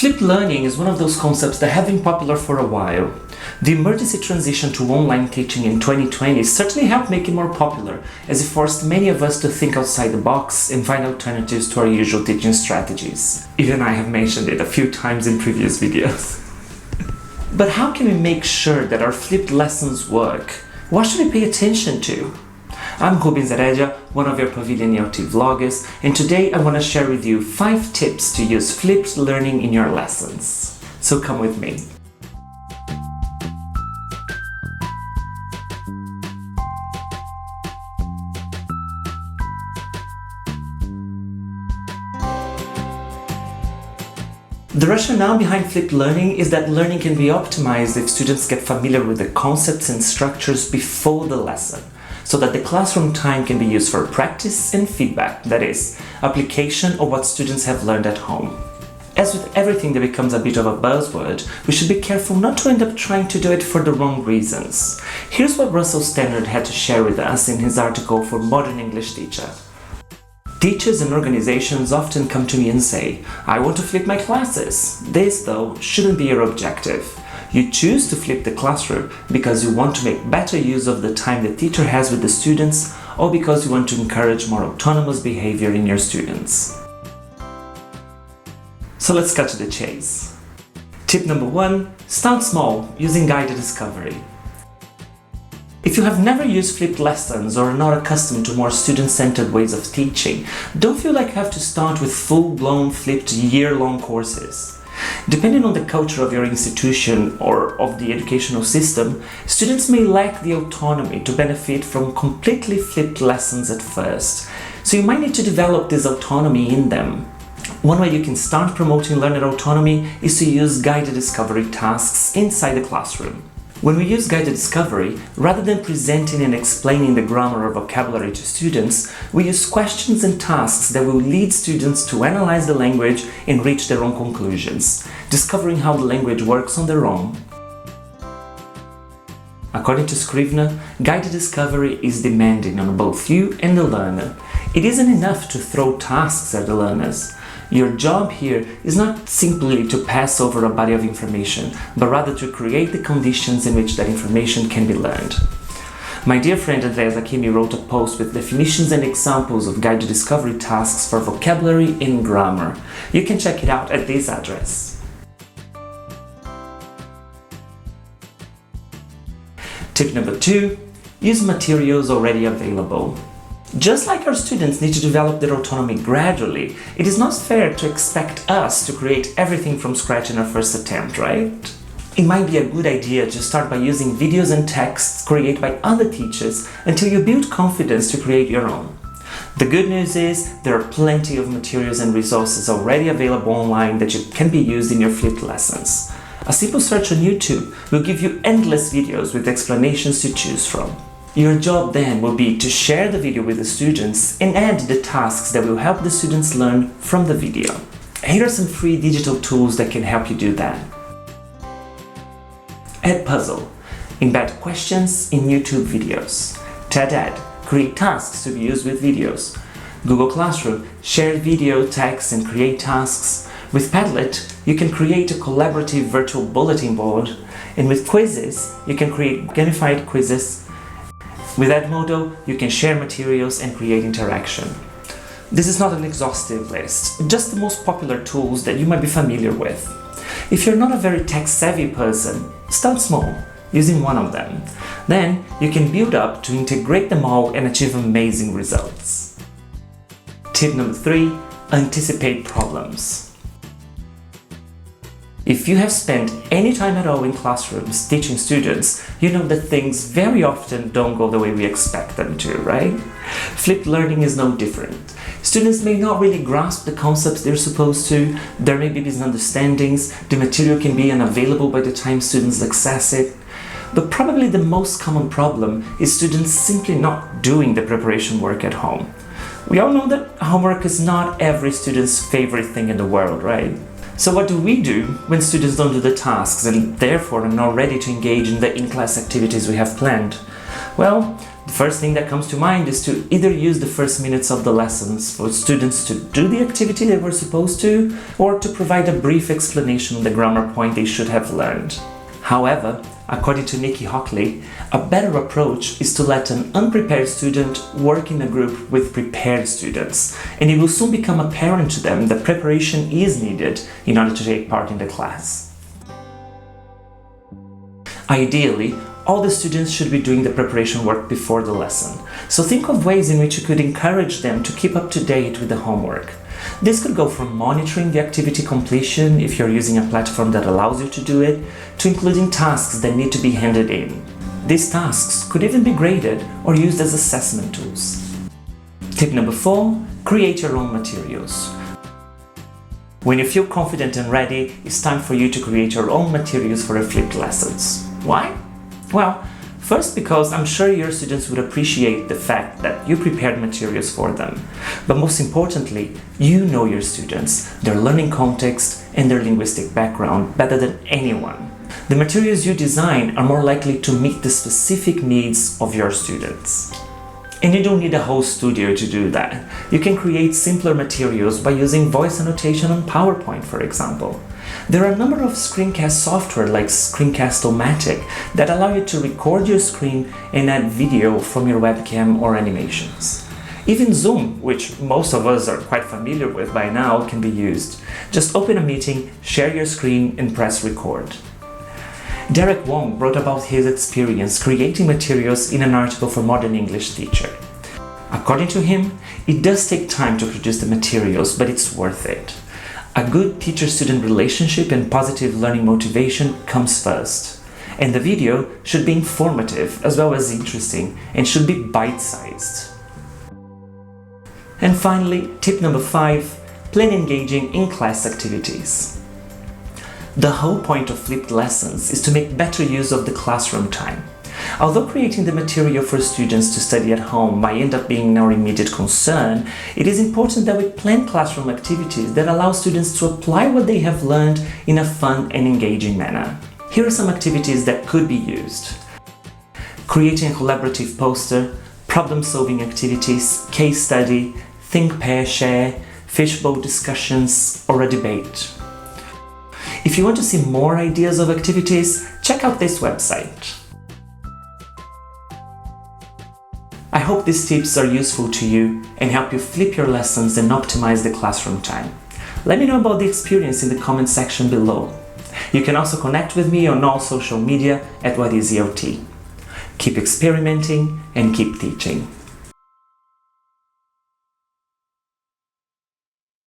Flipped learning is one of those concepts that have been popular for a while. The emergency transition to online teaching in 2020 certainly helped make it more popular, as it forced many of us to think outside the box and find alternatives to our usual teaching strategies. Even I have mentioned it a few times in previous videos. But how can we make sure that our flipped lessons work? What should we pay attention to? I'm Rubens Heredia, one of your Pavilion ELT vloggers, and today I want to share with you 5 tips to use flipped learning in your lessons. So come with me. The rationale behind flipped learning is that learning can be optimized if students get familiar with the concepts and structures before the lesson, so that the classroom time can be used for practice and feedback, that is, application of what students have learned at home. As with everything that becomes a bit of a buzzword, we should be careful not to end up trying to do it for the wrong reasons. Here's what Russell Stannard had to share with us in his article for Modern English Teacher. Teachers and organizations often come to me and say, I want to flip my classes. This, though, shouldn't be your objective. You choose to flip the classroom because you want to make better use of the time the teacher has with the students, or because you want to encourage more autonomous behavior in your students. So let's cut to the chase. Tip number 1, start small using guided discovery. If you have never used flipped lessons or are not accustomed to more student-centered ways of teaching, don't feel like you have to start with full-blown flipped year-long courses. Depending on the culture of your institution or of the educational system, students may lack the autonomy to benefit from completely flipped lessons at first, so you might need to develop this autonomy in them. One way you can start promoting learner autonomy is to use guided discovery tasks inside the classroom. When we use guided discovery, rather than presenting and explaining the grammar or vocabulary to students, we use questions and tasks that will lead students to analyze the language and reach their own conclusions, discovering how the language works on their own. According to Scrivener, guided discovery is demanding on both you and the learner. It isn't enough to throw tasks at the learners. Your job here is not simply to pass over a body of information, but rather to create the conditions in which that information can be learned. My dear friend Andrea Zacchini wrote a post with definitions and examples of guided discovery tasks for vocabulary and grammar. You can check it out at this address. Tip number 2, use materials already available. Just like our students need to develop their autonomy gradually, it is not fair to expect us to create everything from scratch in our first attempt, right? It might be a good idea to start by using videos and texts created by other teachers until you build confidence to create your own. The good news is there are plenty of materials and resources already available online that can be used in your flipped lessons. A simple search on YouTube will give you endless videos with explanations to choose from. Your job then will be to share the video with the students and add the tasks that will help the students learn from the video. Here are some free digital tools that can help you do that. Add puzzle. Embed questions in YouTube videos. TED-Ed. Create tasks to be used with videos. Google Classroom. Share video, text, and create tasks. With Padlet, you can create a collaborative virtual bulletin board. And with quizzes, you can create gamified quizzes. With Edmodo, you can share materials and create interaction. This is not an exhaustive list, just the most popular tools that you might be familiar with. If you're not a very tech-savvy person, start small, using one of them. Then you can build up to integrate them all and achieve amazing results. Tip number 3, anticipate problems. If you have spent any time at all in classrooms teaching students, you know that things very often don't go the way we expect them to, right? Flipped learning is no different. Students may not really grasp the concepts they're supposed to, there may be misunderstandings, the material can be unavailable by the time students access it. But probably the most common problem is students simply not doing the preparation work at home. We all know that homework is not every student's favorite thing in the world, right? So what do we do when students don't do the tasks and therefore are not ready to engage in the in-class activities we have planned? Well, the First thing that comes to mind is to either use the first minutes of the lessons for students to do the activity they were supposed to, or to provide a brief explanation on the grammar point they should have learned. However, according to Nikki Hockley, a better approach is to let an unprepared student work in a group with prepared students, and it will soon become apparent to them that preparation is needed in order to take part in the class. Ideally, all the students should be doing the preparation work before the lesson, so think of ways in which you could encourage them to keep up to date with the homework. This could go from monitoring the activity completion if you're using a platform that allows you to do it, to including tasks that need to be handed in. These tasks could even be graded or used as assessment tools. Tip number 4, create your own materials. When you feel confident and ready, it's time for you to create your own materials for your flipped lessons. Why? Well, first because I'm sure your students would appreciate the fact that you prepared materials for them. But most importantly, you know your students, their learning context, and their linguistic background better than anyone. The materials you design are more likely to meet the specific needs of your students. And you don't need a whole studio to do that. You can create simpler materials by using voice annotation on PowerPoint, for example. There are a number of screencast software like Screencast-O-Matic that allow you to record your screen and add video from your webcam or animations. Even Zoom, which most of us are quite familiar with by now, can be used. Just open a meeting, share your screen, and press record. Derek Wong wrote about his experience creating materials in an article for Modern English Teacher. According to him, it does take time to produce the materials, but it's worth it. A good teacher-student relationship and positive learning motivation comes first. And the video should be informative as well as interesting and should be bite-sized. And finally, tip number 5, plan engaging in-class activities. The whole point of flipped lessons is to make better use of the classroom time. Although creating the material for students to study at home might end up being our immediate concern, it is important that we plan classroom activities that allow students to apply what they have learned in a fun and engaging manner. Here are some activities that could be used. Creating a collaborative poster, problem-solving activities, case study, think, pair, share, fishbowl discussions, or a debate. If you want to see more ideas of activities, check out this website. I hope these tips are useful to you and help you flip your lessons and optimize the classroom time. Let me know about the experience in the comment section below. You can also connect with me on all social media at WhatIsELT. Keep experimenting and keep teaching.